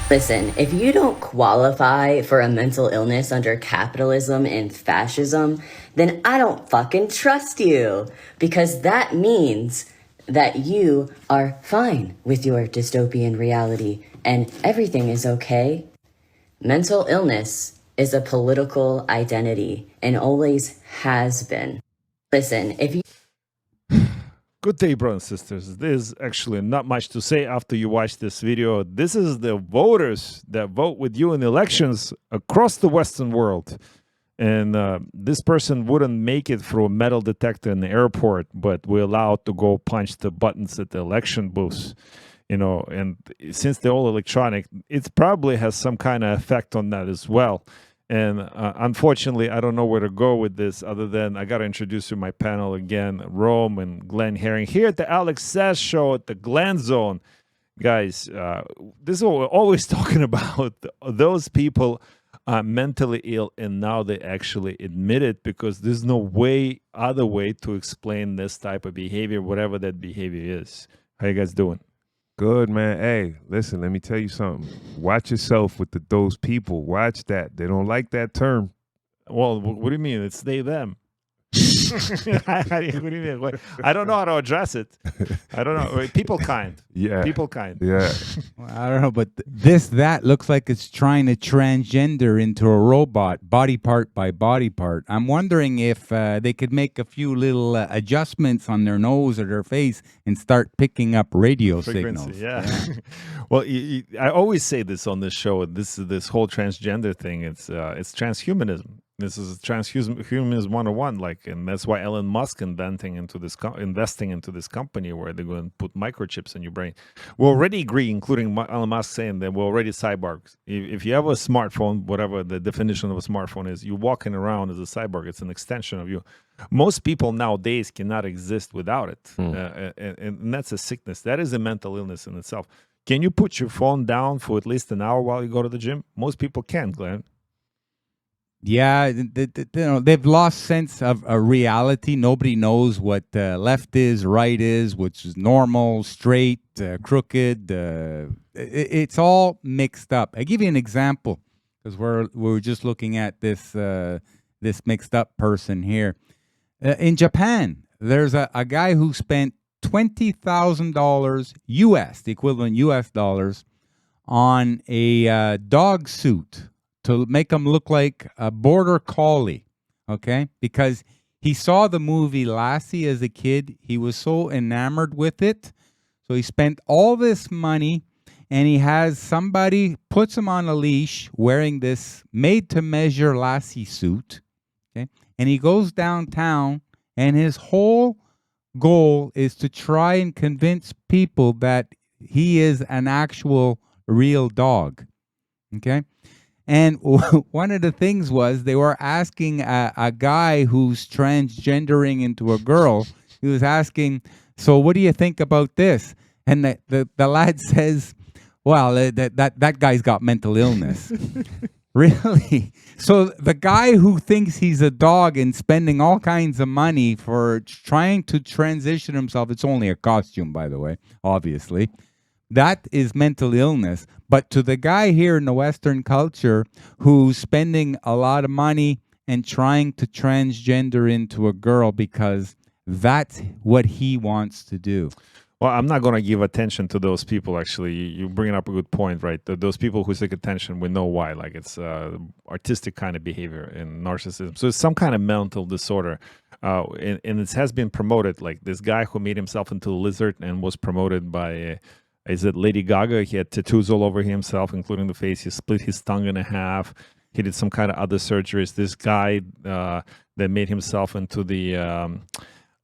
Listen, if you don't qualify for a mental illness under capitalism and fascism, then I don't fucking trust you. Because that means that you are fine with your dystopian reality and everything is okay. Mental illness is a political identity and always has been. Listen, if you... Good day, brothers and sisters. There's actually not much to say after you watch this video. This is the voters that vote with you in elections across the Western world. And this person wouldn't make it through a metal detector in the airport, but we're allowed to go punch the buttons at the election booths. You know, and since they're all electronic, it probably has some kind of effect on that as well. And unfortunately, I don't know where to go with this other than I got to introduce you to my panel again, Rome and Glenn Herring, here at the Alex Sass Show at the Glenn Zone. Guys, this is what we're always talking about. Those people are mentally ill, and now they actually admit it because there's no other way to explain this type of behavior, whatever that behavior is. How you guys doing? Good, man. Hey, listen, let me tell you something. Watch yourself with those people. Watch that. They don't like that term. Well, what do you mean? It's they, them. What do you mean? I don't know how to address it. I don't know. People kind. Yeah. People kind. Yeah. Well, I don't know, but that looks like it's trying to transgender into a robot, body part by body part. I'm wondering if they could make a few little adjustments on their nose or their face and start picking up radio Frequency, signals. Yeah. Well, I always say this on this show. This whole transgender thing. It's transhumanism. This is transhumanism 101, like, and that's why Elon Musk investing into this company where they're going to put microchips in your brain. We already agree, including Elon Musk saying that we're already cyborgs. If you have a smartphone, whatever the definition of a smartphone is, you're walking around as a cyborg. It's an extension of you. Most people nowadays cannot exist without it, and that's a sickness. That is a mental illness in itself. Can you put your phone down for at least an hour while you go to the gym? Most people can't, Glenn. Yeah, they've lost sense of a reality. Nobody knows what left is, right is, which is normal, straight, crooked. It's all mixed up. I give you an example because we're just looking at this mixed up person here. In Japan, there's a guy who spent $20,000 US, the equivalent US dollars, on a dog suit to make him look like a border collie, okay? Because he saw the movie Lassie as a kid. He was so enamored with it. So he spent all this money, and he has somebody puts him on a leash wearing this made-to-measure Lassie suit, okay? And he goes downtown, and his whole goal is to try and convince people that he is an actual real dog, okay? And one of the things was they were asking a guy who's transgendering into a girl. He was asking, so what do you think about this? And the lad says, well, that guy's got mental illness. Really? So the guy who thinks he's a dog and spending all kinds of money for trying to transition himself, it's only a costume, by the way, obviously. That is mental illness. But to the guy here in the Western culture who's spending a lot of money and trying to transgender into a girl because that's what he wants to do. Well, I'm not going to give attention to those people, actually. You bring up a good point, right? Those people who seek attention, we know why. Like, it's artistic kind of behavior in narcissism. So it's some kind of mental disorder. And it has been promoted. Like, this guy who made himself into a lizard and was promoted by... is it Lady Gaga? He had tattoos all over himself, including the face. He split his tongue in half. He did some kind of other surgeries. This guy that made himself into the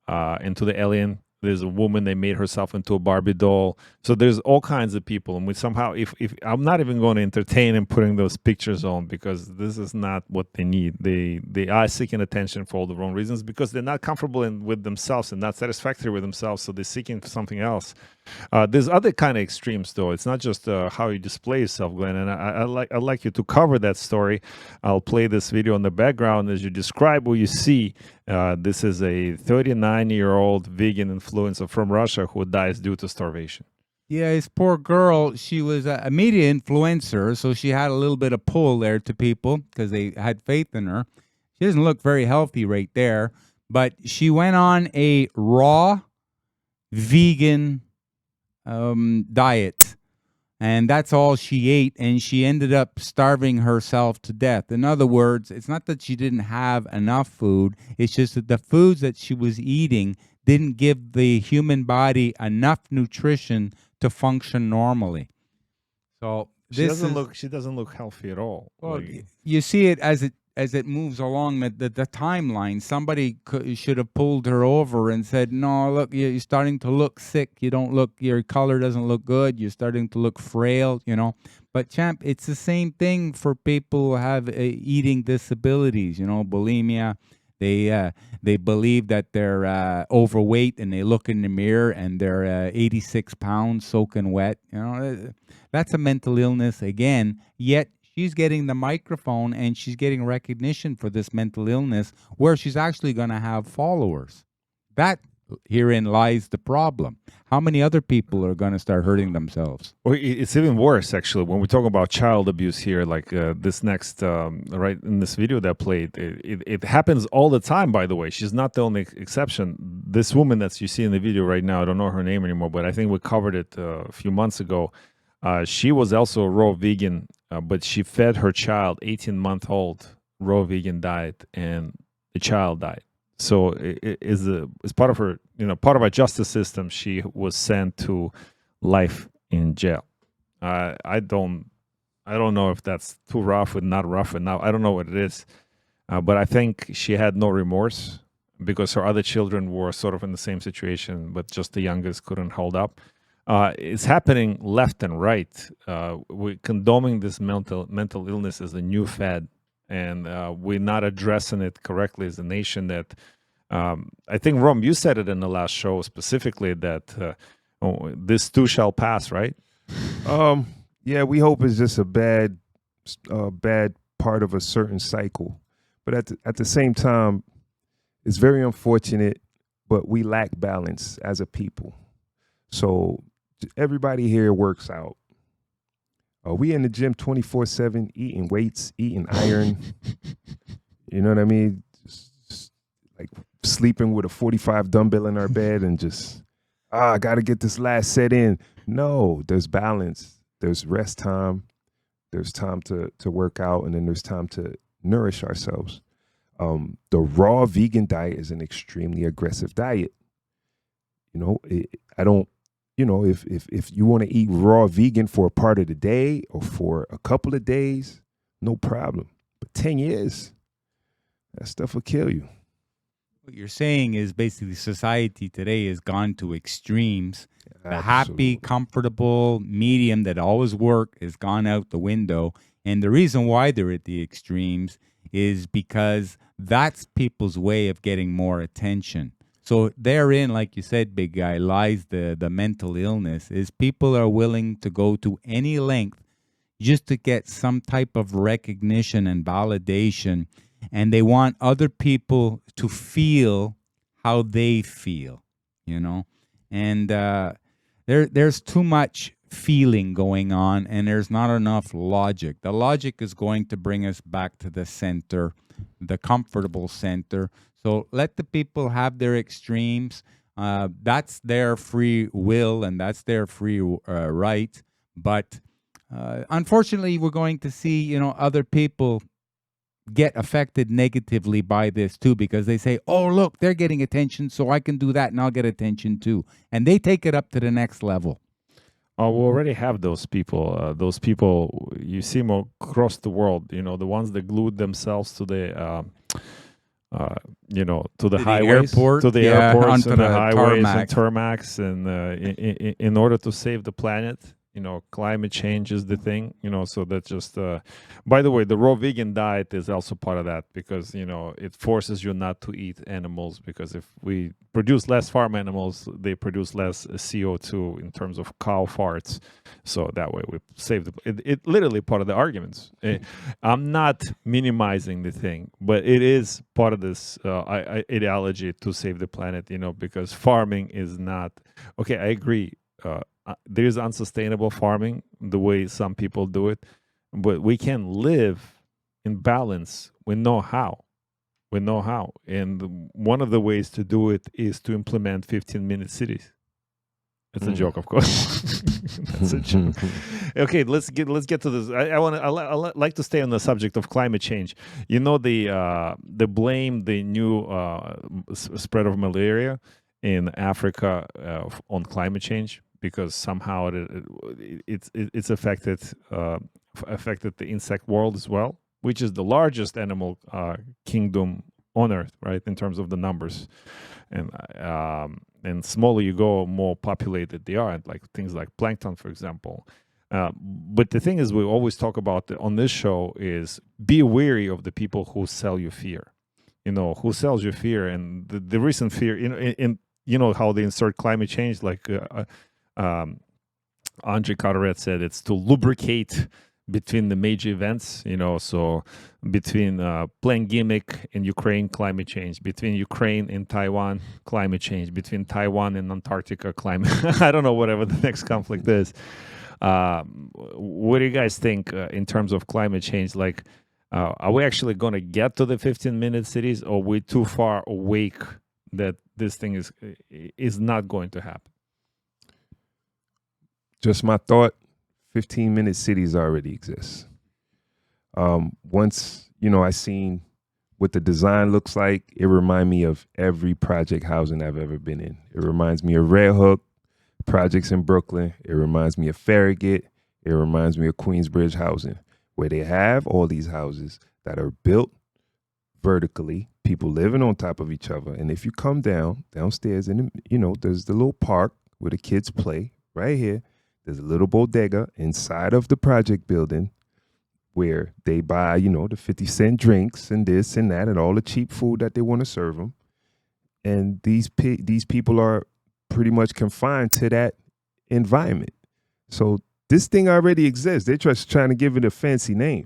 alien. There's a woman that made herself into a Barbie doll. So there's all kinds of people, and we somehow, if I'm not even going to entertain and putting those pictures on because this is not what they need. They are seeking attention for all the wrong reasons because they're not comfortable with themselves and not satisfactory with themselves. So they're seeking something else. There's other kind of extremes, though. It's not just how you display yourself, Glenn. And I'd like you to cover that story. I'll play this video in the background as you describe what you see. This is a 39-year-old vegan influencer from Russia who dies due to starvation. Yeah, this poor girl, she was a media influencer, so she had a little bit of pull there to people because they had faith in her. She doesn't look very healthy right there, but she went on a raw vegan diet, and that's all she ate, and she ended up starving herself to death. In other words, it's not that she didn't have enough food, it's just that the foods that she was eating didn't give the human body enough nutrition to function normally. So She doesn't look healthy at all. well, Like, you see it as it moves along the timeline. Somebody should have pulled her over and said, "No, look, you're starting to look sick. You don't look. Your color doesn't look good. You're starting to look frail." But champ, it's the same thing for people who have eating disabilities. Bulimia. They believe that they're overweight, and they look in the mirror and they're 86 pounds soaking wet. That's a mental illness again. Yet she's getting the microphone and she's getting recognition for this mental illness, where she's actually going to have followers. That herein lies the problem. How many other people are going to start hurting themselves? or it's even worse, actually, when we talk about child abuse here. Like this next, right in this video that played, it happens all the time. By the way, she's not the only exception. This woman that you see in the video right now, I don't know her name anymore, but I think we covered it a few months ago. She was also a raw vegan, but she fed her child, 18-month-old, raw vegan diet, and the child died. So it is part of her, part of our justice system. She was sent to life in jail. I don't know if that's too rough or not rough enough. I don't know what it is, but I think she had no remorse because her other children were sort of in the same situation, but just the youngest couldn't hold up. It's happening left and right. We're condoning this mental illness as a new fad, and we're not addressing it correctly as a nation. That I think, Rom, you said it in the last show specifically that this too shall pass, right? Yeah, we hope it's just a bad part of a certain cycle, but at the same time, it's very unfortunate. But we lack balance as a people. So everybody here works out. We in the gym 24/7, eating weights, eating iron. You know what I mean? Just like sleeping with a 45 dumbbell in our bed and just, I got to get this last set in. No, there's balance. There's rest time. There's time to work out, and then there's time to nourish ourselves. The raw vegan diet is an extremely aggressive diet. I don't, if you want to eat raw vegan for a part of the day or for a couple of days, no problem. But 10 years, that stuff will kill you. What you're saying is basically society today has gone to extremes. The Absolutely. happy, comfortable medium that always worked has gone out the window. And the reason why they're at the extremes is because that's people's way of getting more attention. So therein, like you said, big guy, lies the mental illness, is people are willing to go to any length just to get some type of recognition and validation. And they want other people to feel how they feel, And there's too much feeling going on, and there's not enough logic. The logic is going to bring us back to the center, the comfortable center. So let the people have their extremes. That's their free will, and that's their free right. But unfortunately, we're going to see, other people get affected negatively by this too, because they say, oh, look, they're getting attention, so I can do that and I'll get attention too. And they take it up to the next level. We already have those people. Those people, you see them across the world, the ones that glued themselves to the to the highways, airport, to the yeah, airports onto and the the highways tarmac. and tarmacs, and in order to save the planet. Climate change is the thing, so that just, by the way, the raw vegan diet is also part of that, because, it forces you not to eat animals, because if we produce less farm animals, they produce less CO2 in terms of cow farts. So that way we save it literally part of the arguments. I'm not minimizing the thing, but it is part of this ideology to save the planet, because farming is not, okay, I agree. there's unsustainable farming the way some people do it, but we can live in balance. We know how. We know how, and one of the ways to do it is to implement 15-minute cities. It's a joke, of course. That's a joke. Okay, let's get to this. I like to stay on the subject of climate change. You know, the blame the new spread of malaria in Africa on climate change, because somehow it's affected the insect world as well, which is the largest animal kingdom on Earth, right, in terms of the numbers. And smaller you go, more populated they are, like things like plankton, for example. But the thing is, we always talk about on this show is be wary of the people who sell you fear. You know, who sells you fear, and the recent fear. In you know how they insert climate change, like Andre Carteret said, it's to lubricate between the major events, you know, so between playing gimmick in Ukraine, climate change, between Ukraine and Taiwan, climate change, between Taiwan and Antarctica, climate, I don't know, whatever the next conflict is. What do you guys think in terms of climate change? Like, are we actually going to get to the 15-minute cities, or are we too far awake that this thing is not going to happen? Just my thought. 15-minute cities already exist. Once, you know, I seen what the design looks like, it reminds me of every project housing I've ever been in. It reminds me of Red Hook, projects in Brooklyn. It reminds me of Farragut. It reminds me of Queensbridge housing, where they have all these houses that are built vertically, people living on top of each other. And if you come downstairs, and you know, there's the little park where the kids play right here. There's a little bodega inside of the project building where they buy, you know, the 50-cent drinks and this and that and all the cheap food that they want to serve them. And these people are pretty much confined to that environment. So this thing already exists. They're just trying to give it a fancy name.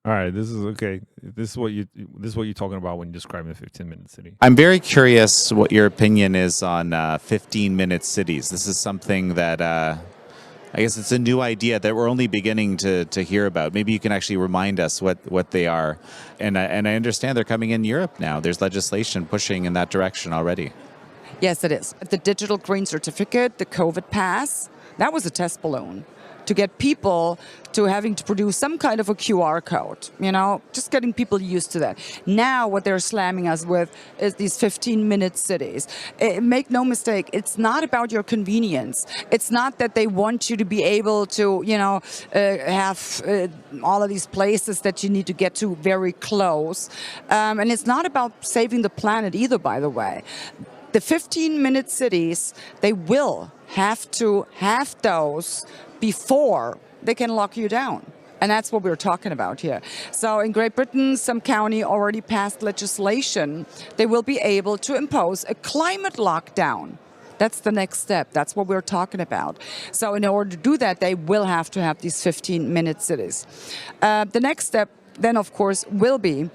All right, this is okay. This is what you're talking about when you're describing a 15-minute city. I'm very curious what your opinion is on 15-minute cities. This is something that I guess it's a new idea that we're only beginning to hear about. Maybe you can actually remind us what they are. And I understand they're coming in Europe now. There's legislation pushing in that direction already. Yes, it is. The digital green certificate, the COVID pass, that was a test balloon to get people to having to produce some kind of a QR code, you know, just getting people used to that. Now what they're slamming us with is these 15-minute cities. Make no mistake, it's not about your convenience. It's not that they want you to be able to, you know, have all of these places that you need to get to very close. And it's not about saving the planet either, by the way. The 15-minute cities, they will have to have those before they can lock you down. And that's what we're talking about here. So in Great Britain, some county already passed legislation. They will be able to impose a climate lockdown. That's the next step. That's what we're talking about. So in order to do that, they will have to have these 15-minute cities. The next step then, of course, will be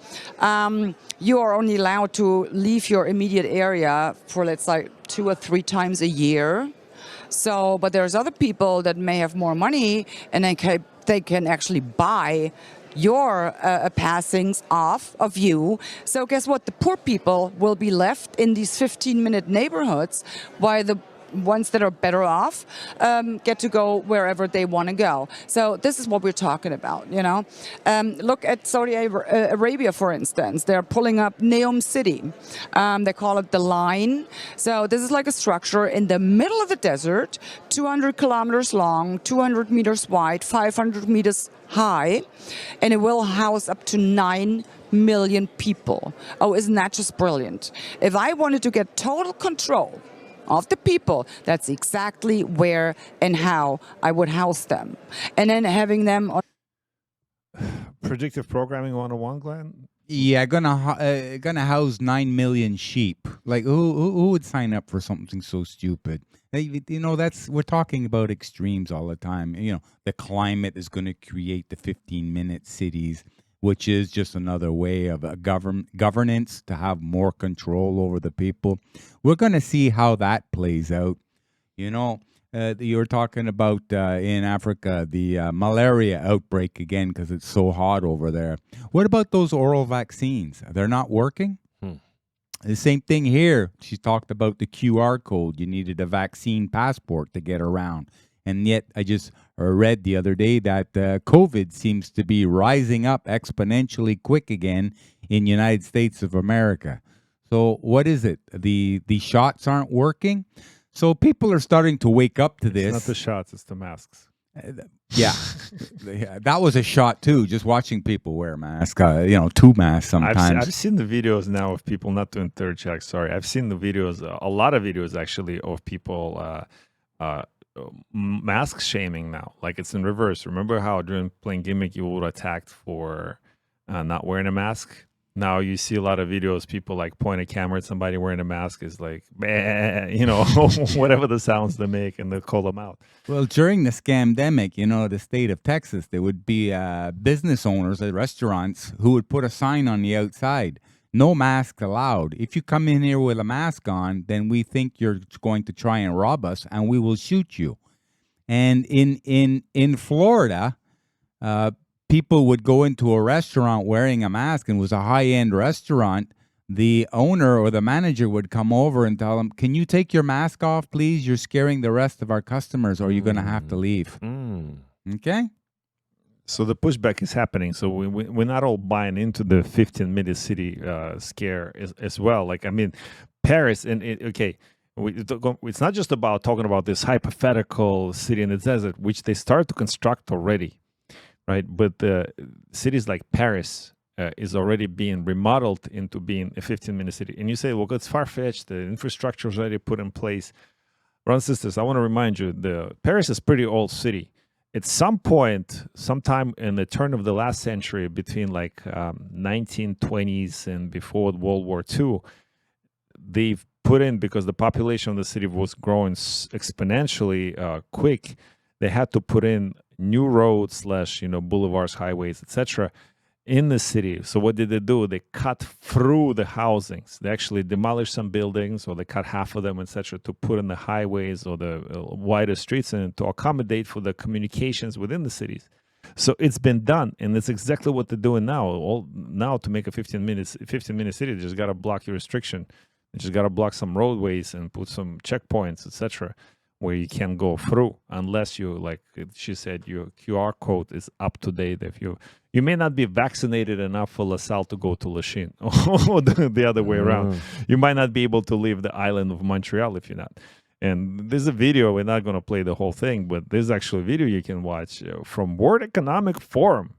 you are only allowed to leave your immediate area for, let's say, 2 or 3 times a year. So, but there's other people that may have more money, and they can actually buy your passings off of you. So guess what? The poor people will be left in these 15-minute neighborhoods, while the ones that are better off get to go wherever they want to go. So this is what we're talking about, you know. Look at Saudi Arabia, for instance. They're pulling up Neom City. They call it the Line. So this is like a structure in the middle of the desert, 200 kilometers long, 200 meters wide, 500 meters high, and it will house up to 9 million people. Oh, isn't that just brilliant? If I wanted to get total control of the people, that's exactly where and how I would house them. And then having them on Predictive programming 101, Glenn? Yeah, gonna house 9 million sheep. Like who would sign up for something so stupid? You know, we're talking about extremes all the time. You know, the climate is going to create the 15-minute cities, which is just another way of a governance to have more control over the people. We're going to see how that plays out. You know, You were talking about in Africa the malaria outbreak again because it's so hot over there. What about those oral vaccines? They're not working? The same thing here. She talked about the QR code. You needed a vaccine passport to get around. And yet, I just read the other day that COVID seems to be rising up exponentially quick again in United States of America. So what is it? The shots aren't working? So people are starting to wake up to this. It's not the shots, it's the masks. Yeah. That was a shot too, just watching people wear masks, 2 masks sometimes. I've seen the videos now of people not doing third check. Sorry. I've seen the videos, a lot of videos actually, of people mask shaming now. Like it's in reverse. Remember how during playing Gimmick you were attacked for not wearing a mask? Now you see a lot of videos, people like point a camera at somebody wearing a mask is like, whatever the sounds they make, and they call them out. Well, during the scamdemic, the state of Texas, there would be business owners at restaurants who would put a sign on the outside, no mask allowed. If you come in here with a mask on, then we think you're going to try and rob us and we will shoot you. And in Florida, people would go into a restaurant wearing a mask, and it was a high-end restaurant. The owner or the manager would come over and tell them, "Can you take your mask off, please? You're scaring the rest of our customers, or you're going to have to leave." Okay? So the pushback is happening. So we're not all buying into the 15-minute city scare as well. Like, I mean, Paris, it's not just about talking about this hypothetical city in the desert, which they start to construct already. Right, but cities like Paris is already being remodeled into being a 15-minute city. And you say, well, it's far-fetched. The infrastructure is already put in place. Brothers and sisters, I want to remind you, Paris is a pretty old city. At some point, sometime in the turn of the last century, between like 1920s and before World War II, they've put in, because the population of the city was growing exponentially quick, they had to put in new roads / boulevards, highways, etc. in the city. So what did they do? They cut through the housings. They actually demolished some buildings, or they cut half of them, etc., to put in the highways or the wider streets, and to accommodate for the communications within the cities. So it's been done, and it's exactly what they're doing now. Now to make a 15-minute city, they just got to block your restriction. They just got to block some roadways and put some checkpoints, etc., where you can go through, unless you, like she said, your QR code is up to date. If you may not be vaccinated enough for LaSalle to go to Lachine, or the other way around. You might not be able to leave the island of Montreal if you're not. And there's a video, we're not going to play the whole thing, but there's actually a video you can watch from World Economic Forum.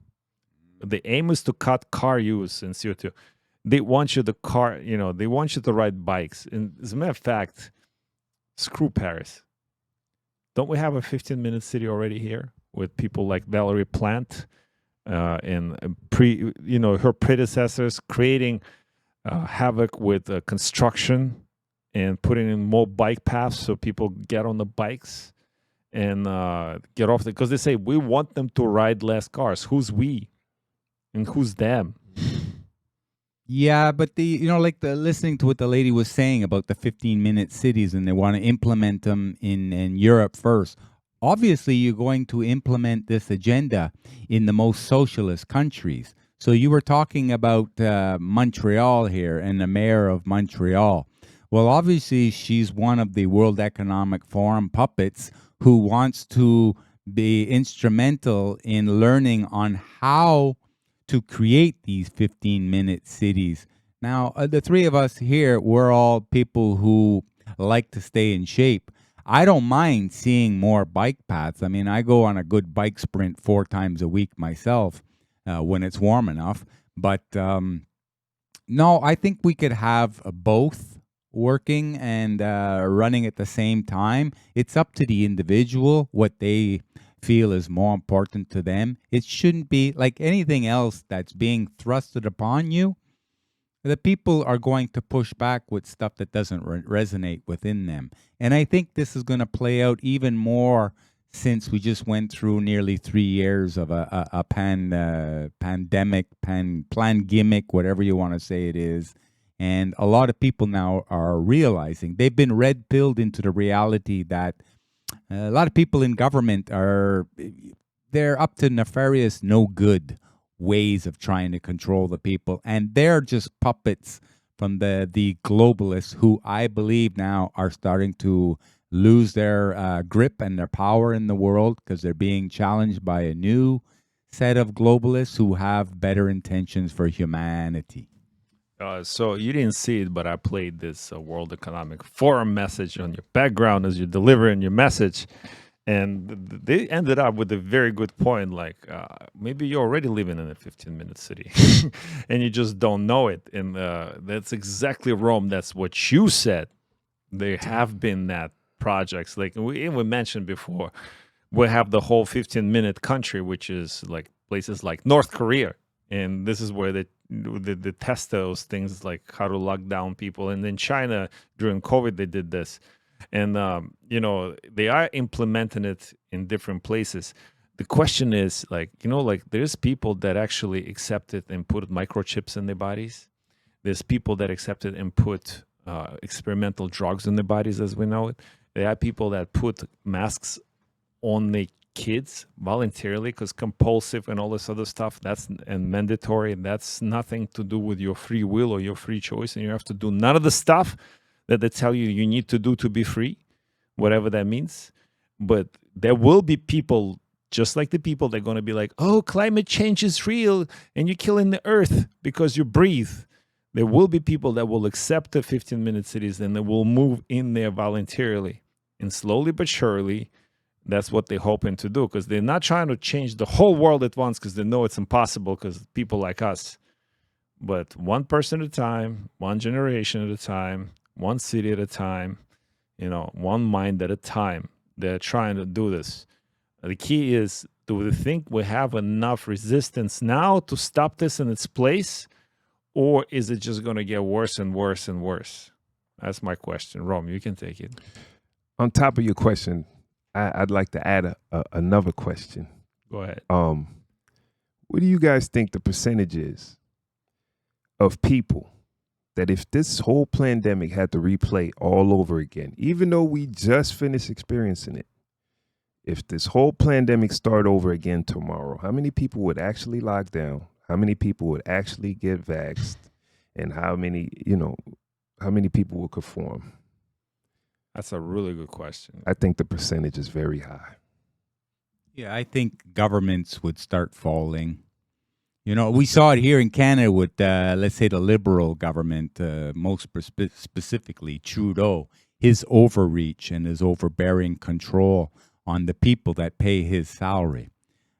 The aim is to cut car use and CO2. They want you they want you to ride bikes. And as a matter of fact, screw Paris. Don't we have a 15-minute city already here with people like Valerie Plante and her predecessors creating havoc with construction and putting in more bike paths so people get on the bikes and get off because they say we want them to ride less cars. Who's we and who's them? Yeah, but listening to what the lady was saying about the 15-minute cities, and they want to implement them in Europe first. Obviously, you're going to implement this agenda in the most socialist countries. So you were talking about Montreal here and the mayor of Montreal. Well, obviously, she's one of the World Economic Forum puppets who wants to be instrumental in learning on how to create these 15-minute cities. Now, the three of us here, we're all people who like to stay in shape. I don't mind seeing more bike paths. I mean, I go on a good bike sprint 4 times a week myself when it's warm enough. But no, I think we could have both working and running at the same time. It's up to the individual what they feel is more important to them. It shouldn't be like anything else that's being thrusted upon you. The people are going to push back with stuff that doesn't resonate within them. And I think this is going to play out even more since we just went through nearly 3 years of a pandemic, gimmick, whatever you want to say it is. And a lot of people now are realizing they've been red-pilled into the reality that A lot of people in government they're up to nefarious, no good ways of trying to control the people, and they're just puppets from the globalists who I believe now are starting to lose their grip and their power in the world because they're being challenged by a new set of globalists who have better intentions for humanity. So you didn't see it, but I played this World Economic Forum message on your background as you're delivering your message. And they ended up with a very good point, like maybe you're already living in a 15-minute city and you just don't know it. And that's exactly Rome. That's what you said. There have been that projects, like we mentioned before, we have the whole 15-minute country, which is like places like North Korea. And this is where they test those things, like how to lock down people. And then China, during COVID, they did this. And, you know, they are implementing it in different places. The question is, like, you know, like there's people that actually accept it and put microchips in their bodies. There's people that accept it and put experimental drugs in their bodies as we know it. There are people that put masks on their kids voluntarily because compulsive and all this other stuff, that's and mandatory. That's nothing to do with your free will or your free choice. And you have to do none of the stuff that they tell you you need to do to be free, whatever that means. But there will be people, just like the people, that are going to be like, oh, climate change is real and you're killing the earth because you breathe. There will be people that will accept the 15-minute cities and they will move in there voluntarily. And slowly but surely, that's what they're hoping to do, because they're not trying to change the whole world at once because they know it's impossible because people like us. But one person at a time, one generation at a time, one city at a time, you know, one mind at a time. They're trying to do this. The key is, do we think we have enough resistance now to stop this in its place? Or is it just going to get worse and worse and worse? That's my question. Rome, you can take it. On top of your question, I'd like to add another question. Go ahead. What do you guys think the percentage is of people that if this whole pandemic had to replay all over again, even though we just finished experiencing it, if this whole pandemic started over again tomorrow, how many people would actually lock down? How many people would actually get vaxxed? And how many people would conform? That's a really good question. I think the percentage is very high. Yeah, I think governments would start falling. You know, we saw it here in Canada with, let's say, the Liberal government, most specifically Trudeau, his overreach and his overbearing control on the people that pay his salary.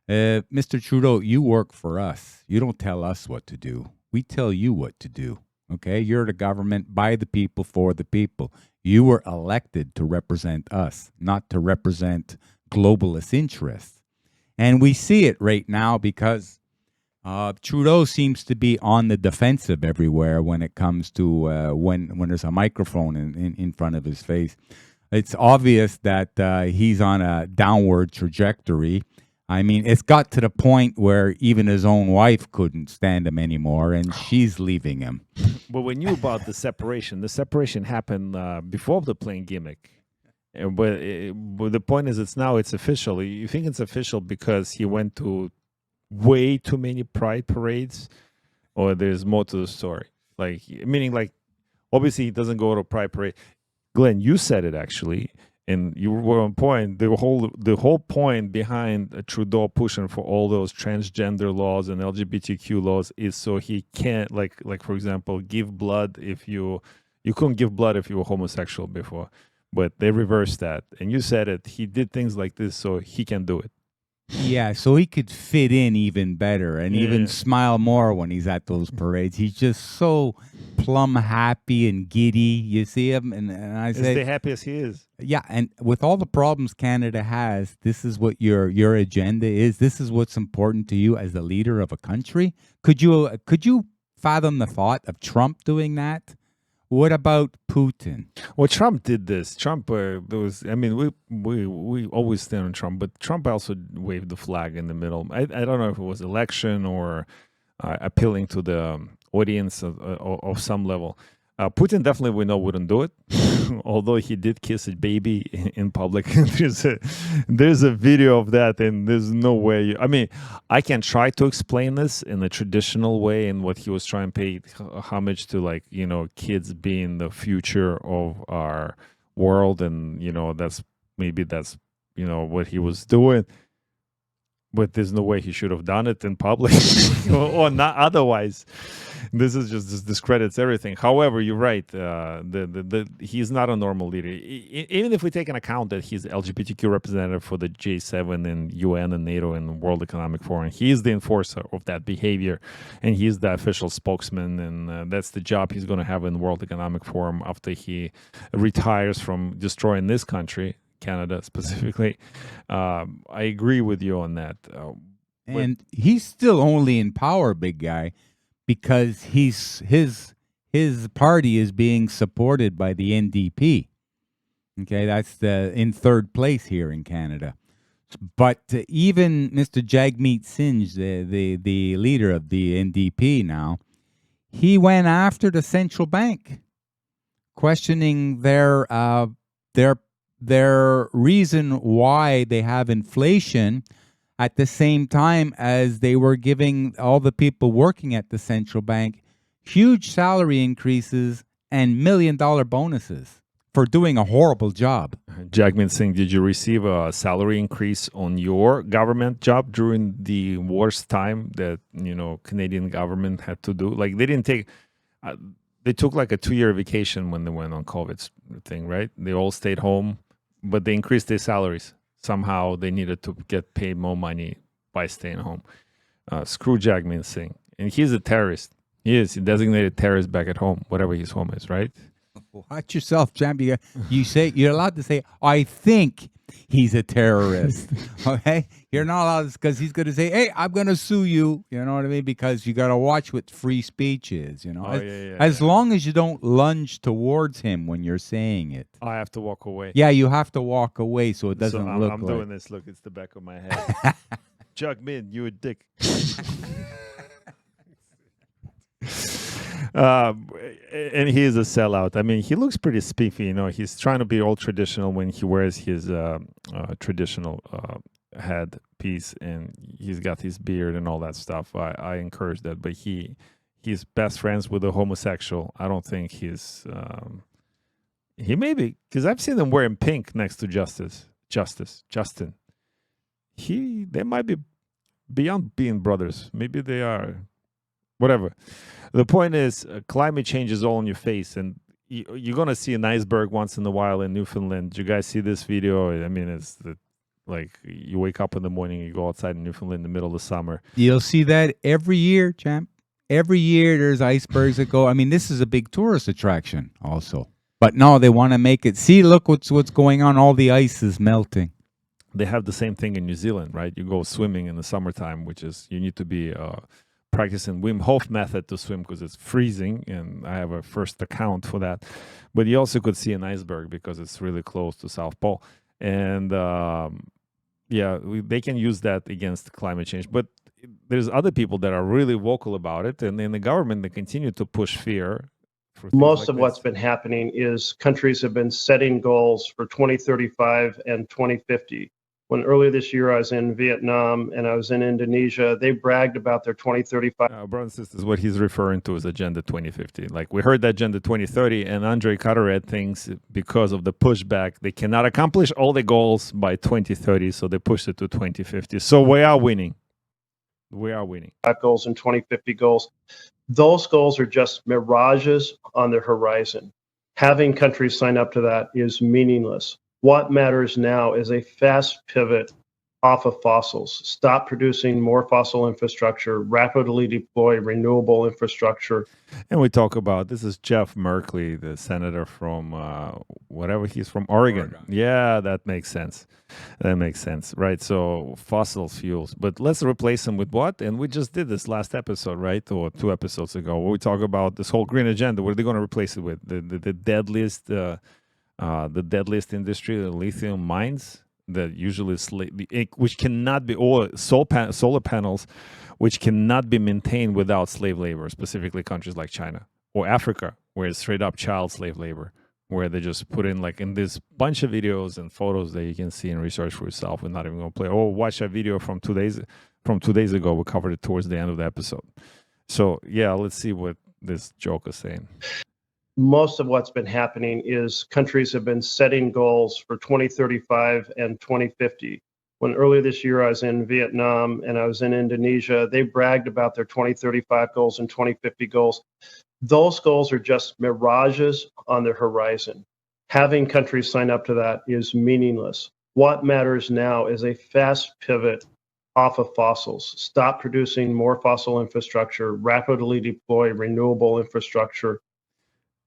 Mr. Trudeau, you work for us. You don't tell us what to do. We tell you what to do. Okay? You're the government by the people, for the people. You were elected to represent us, not to represent globalist interests. And we see it right now because Trudeau seems to be on the defensive everywhere when it comes to when there's a microphone in front of his face. It's obvious that he's on a downward trajectory. I mean, it's got to the point where even his own wife couldn't stand him anymore, and she's leaving him. But we knew about the separation happened before the plane gimmick. But the point is, it's official. You think it's official because he went to way too many pride parades, or there's more to the story? Like, meaning, like, obviously he doesn't go to a pride parade. Glenn, you said it actually, and you were on point. The whole point behind Trudeau pushing for all those transgender laws and LGBTQ laws is so he can't, like for example, give blood if you couldn't give blood if you were homosexual before, but they reversed that. And you said it. He did things like this so he can do it. Yeah, so he could fit in even better and even smile more when he's at those parades. He's just so plumb happy and giddy. You see him, and I say, the happiest he is. yeah, and with all the problems Canada has, this is what your agenda is. This is what's important to you as the leader of a country. Could you fathom the thought of Trump doing that? What about Putin? Well, Trump did this. Trump, we always stand on Trump, but Trump also waved the flag in the middle. I don't know if it was election or appealing to the audience of some level. Putin definitely we know wouldn't do it, although he did kiss a baby in public. there's a video of that, and there's no way. I mean, I can try to explain this in a traditional way, in what he was trying to pay homage to, like, you know, kids being the future of our world, and you know that's you know what he was doing. But there's no way he should have done it in public or not otherwise. This discredits everything. However, you're right. He's not a normal leader. Even if we take an account that he's LGBTQ representative for the J7 and UN and NATO and World Economic Forum, he's the enforcer of that behavior, and he's the official spokesman, and that's the job he's going to have in World Economic Forum after he retires from destroying this country, Canada specifically. I agree with you on that. And he's still only in power, big guy, because his party is being supported by the NDP. Okay, that's in third place here in Canada. But even Mr. Jagmeet Singh, the leader of the NDP now, he went after the central bank, questioning their reason why they have inflation at the same time as they were giving all the people working at the central bank huge salary increases and $1 million bonuses for doing a horrible job. Jagmeet Singh, did you receive a salary increase on your government job during the worst time that, you know, Canadian government had to do? Like, they didn't take... they took like a 2-year vacation when they went on COVID thing, right? They all stayed home, but they increased their salaries. Somehow they needed to get paid more money by staying home. Screw Jagmeet Singh. And he's a terrorist. He is. He designated terrorist back at home, whatever his home is, right? Watch yourself, champion. You're allowed to say, I think he's a terrorist. Okay? You're not allowed, because he's going to say, hey, I'm going to sue you. You know what I mean? Because you got to watch what free speech is, you know? As long as you don't lunge towards him when you're saying it. I have to walk away. Yeah, you have to walk away so it doesn't look I'm like... doing this. Look, it's the back of my head. Jagmeet, you a dick. And he is a sellout. I mean, he looks pretty spiffy. You know, he's trying to be all traditional when he wears his traditional head piece, and he's got his beard and all that stuff. I encourage that, but he's best friends with a homosexual. I don't think he may be, because I've seen him wearing pink next to Justin. They might be beyond being brothers. Maybe they are. Whatever. The point is, climate change is all in your face, and you're going to see an iceberg once in a while in Newfoundland. Did you guys see this video? I mean, it's like you wake up in the morning, you go outside in Newfoundland in the middle of the summer. You'll see that every year, champ. Every year there's icebergs that go. I mean, this is a big tourist attraction also. But no, they want to make it. See, look what's going on. All the ice is melting. They have the same thing in New Zealand, right? You go swimming in the summertime, which is, you need to be... practicing Wim Hof method to swim because it's freezing, and I have a first account for that. But you also could see an iceberg because it's really close to South Pole, and they can use that against climate change. But there's other people that are really vocal about it, and in the government they continue to push fear. Most of what's been happening is countries have been setting goals for 2035 and 2050. When earlier this year I was in Vietnam and I was in Indonesia, they bragged about their 2035. Brothers and sisters, what he's referring to is Agenda 2050. Like, we heard that Agenda 2030, and Andre Carteret thinks because of the pushback, they cannot accomplish all the goals by 2030, so they pushed it to 2050. So we are winning. We are winning. Goals and 2050 goals. Those goals are just mirages on the horizon. Having countries sign up to that is meaningless. What matters now is a fast pivot off of fossils. Stop producing more fossil infrastructure, rapidly deploy renewable infrastructure. And we talk about, this is Geff Merkley, the senator from whatever, he's from Oregon. Yeah, that makes sense. That makes sense, right? So fossil fuels, but let's replace them with what? And we just did this last episode, right? Or 2 episodes ago, where we talk about this whole green agenda. What are they going to replace it with? The deadliest industry, the lithium mines, that usually which cannot be, or solar panels, which cannot be maintained without slave labor, specifically countries like China or Africa, where it's straight up child slave labor, where they just put in like in this bunch of videos and photos that you can see and research for yourself. We're not even going to play. Oh, watch that video from 2 days ago. We covered it towards the end of the episode. So yeah, let's see what this joke is saying. Most of what's been happening is countries have been setting goals for 2035 and 2050. When earlier this year I was in Vietnam and I was in Indonesia, they bragged about their 2035 goals and 2050 goals. Those goals are just mirages on the horizon. Having countries sign up to that is meaningless. What matters now is a fast pivot off of fossils. Stop producing more fossil infrastructure, rapidly deploy renewable infrastructure.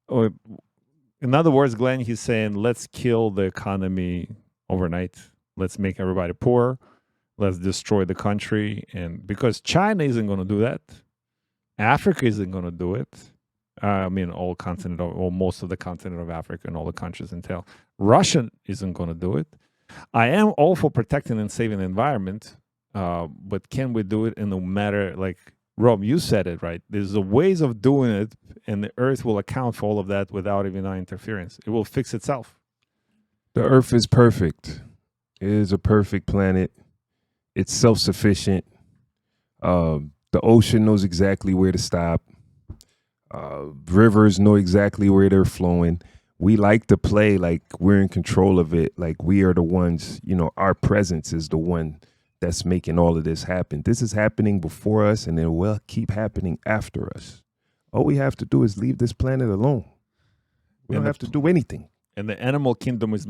Oh, in other words, Glenn, he's saying, let's kill the economy overnight. Let's make everybody poor. Let's destroy the country. And because China isn't going to do that, Africa isn't going to do it. I mean, most of the continent of Africa and all the countries entail. Russia isn't going to do it. I am all for protecting and saving the environment, but can we do it in a matter like, Rob, you said it right. There's a ways of doing it, and the Earth will account for all of that without even our interference. It will fix itself. The Earth is perfect. It is a perfect planet. It's self-sufficient. The ocean knows exactly where to stop. Rivers know exactly where they're flowing. We like to play like we're in control of it, like we are the ones, our presence is the one that's making all of this happen. This is happening before us, and it will keep happening after us. All we have to do is leave this planet alone. We don't have to do anything. And the animal kingdom is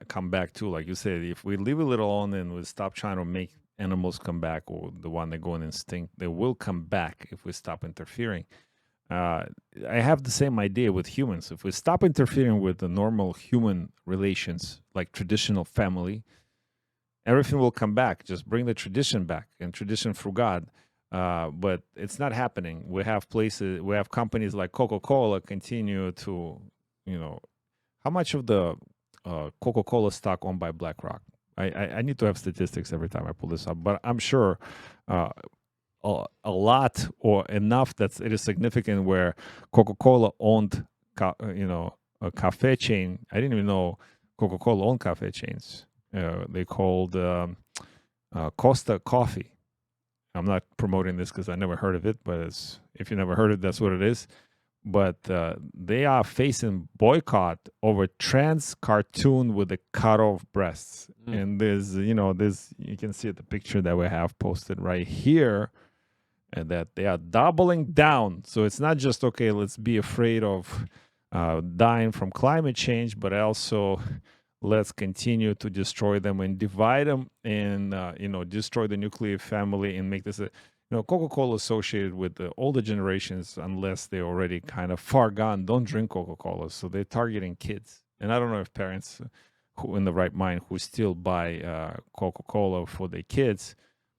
come back too. Like you said, if we leave it alone and we stop trying to make animals come back, or the one that go in instinct, they will come back if we stop interfering. I have the same idea with humans. If we stop interfering with the normal human relations, like traditional family, everything will come back. Just bring the tradition back, and tradition through God. But it's not happening. We have companies like Coca-Cola continue to, how much of the Coca-Cola stock owned by BlackRock? I need to have statistics every time I pull this up, but I'm sure a lot or enough that it is significant where Coca-Cola owned, a cafe chain. I didn't even know Coca-Cola owned cafe chains. They called Costa Coffee. I'm not promoting this because I never heard of it, but if you never heard of it, that's what it is. But they are facing boycott over trans cartoon with the cut off breasts. And there's, you can see the picture that we have posted right here, and that they are doubling down. So it's not just, okay, let's be afraid of dying from climate change, but also let's continue to destroy them and divide them and, destroy the nuclear family and make this Coca-Cola associated with the older generations, unless they're already kind of far gone, don't drink Coca-Cola. So they're targeting kids. And I don't know if parents who in the right mind who still buy Coca-Cola for their kids,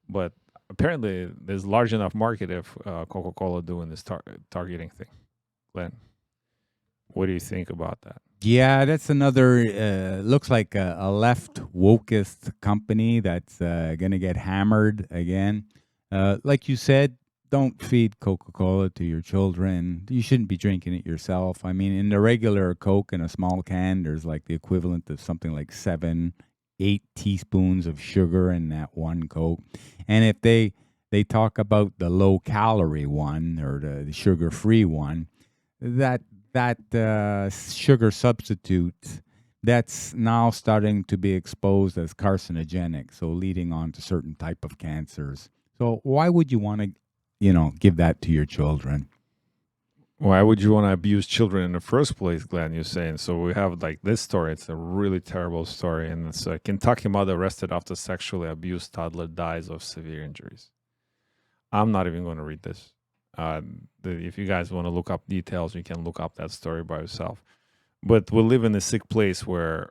but apparently there's large enough market if Coca-Cola doing this targeting thing. Glenn, what do you think about that? Yeah, that's another, looks like a left wokest company that's going to get hammered again. Like you said, don't feed Coca-Cola to your children. You shouldn't be drinking it yourself. I mean, in the regular Coke in a small can, there's like the equivalent of something like 7-8 teaspoons of sugar in that one Coke. And if they talk about the low-calorie one or the sugar-free one, that sugar substitute, that's now starting to be exposed as carcinogenic, so leading on to certain type of cancers. So why would you want to, give that to your children? Why would you want to abuse children in the first place, Glenn, you're saying? So we have like this story. It's a really terrible story. And it's a Kentucky mother arrested after sexually abused toddler dies of severe injuries. I'm not even going to read this. If you guys want to look up details, you can look up that story by yourself. But we live in a sick place where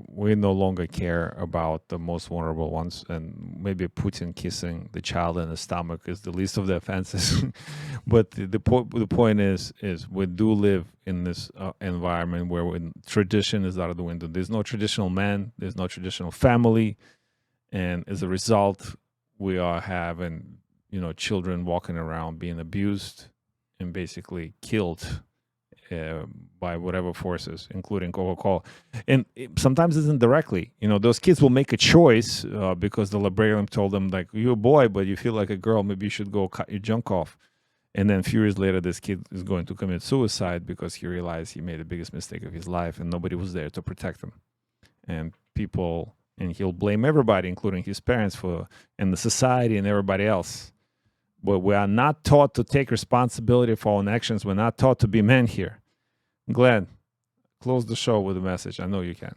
we no longer care about the most vulnerable ones, and maybe Putin kissing the child in the stomach is the least of the offenses. But the point is we do live in this environment where tradition is out of the window. There's no traditional man, there's no traditional family, and as a result, we are having children walking around being abused and basically killed by whatever forces, including Coca-Cola. And sometimes it's indirectly. Those kids will make a choice because the librarian told them, like, you're a boy, but you feel like a girl. Maybe you should go cut your junk off. And then a few years later, this kid is going to commit suicide because he realized he made the biggest mistake of his life and nobody was there to protect him. And he'll blame everybody, including his parents and the society and everybody else. But we are not taught to take responsibility for our own actions. We're not taught to be men here. Glenn, close the show with a message. I know you can.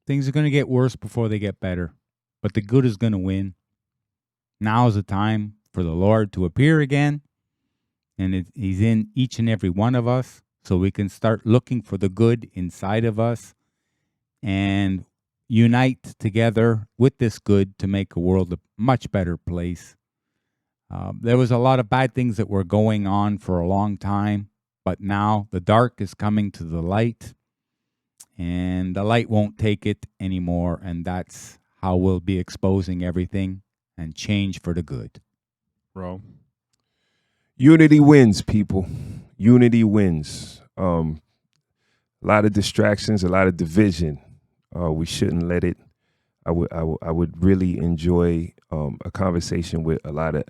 Things are going to get worse before they get better, but the good is going to win. Now is the time for the Lord to appear again, and He's in each and every one of us, so we can start looking for the good inside of us and unite together with this good to make a world a much better place. There was a lot of bad things that were going on for a long time, but now the dark is coming to the light, and the light won't take it anymore, and that's how we'll be exposing everything and change for the good. Bro. Unity wins, people. Unity wins. A lot of distractions, a lot of division. We shouldn't let it. I would really enjoy a conversation with a lot of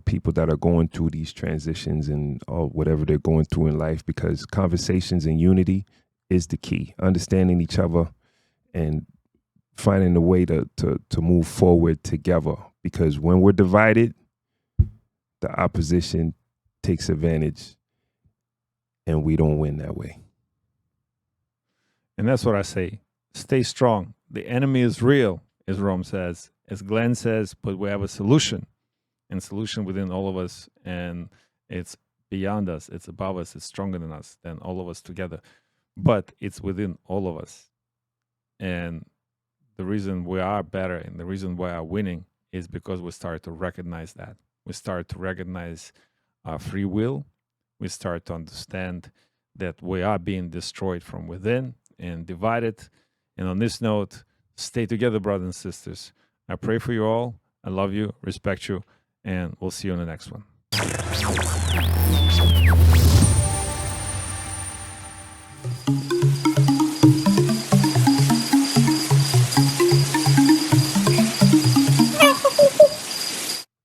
people that are going through these transitions and whatever they're going through in life, because conversations and unity is the key. Understanding each other and finding a way to move forward together, because when we're divided, the opposition takes advantage and we don't win that way. And that's what I say. Stay strong. The enemy is real, as Rome says, as Glenn says, but we have a solution, and solution within all of us, and it's beyond us, it's above us, it's stronger than us, than all of us together. But it's within all of us. And the reason we are better and the reason we are winning is because we start to recognize that. We start to recognize our free will. We start to understand that we are being destroyed from within and divided. And on this note, stay together, brothers and sisters. I pray for you all. I love you, respect you, and we'll see you on the next one.